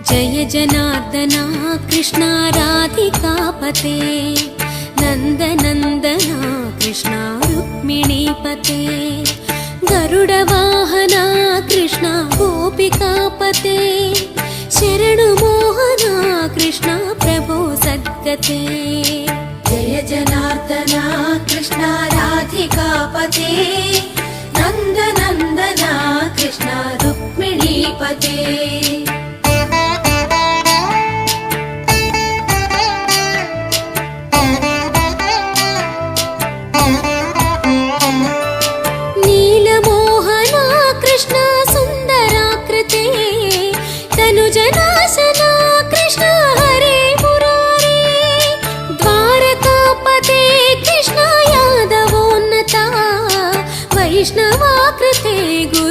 जय जनार्दना कृष्णा राधिकापते नन्दनन्दना कृष्णा रुक्मिणीपते गरुडवाहना कृष्णा गोपिकापते शरणुमोहना कृष्णा प्रभो सद्गते जय जनार्दना कृष्णा राधिकापते नन्दनन्दना कृष्णा रुक्मिणीपते नीलमोहना कृष्णा सुन्दराकृते तनुजनाशना कृष्णा हरे मुरारे द्वारकापते कृष्णा यादवोन्नता वैष्णवाकृते गुरु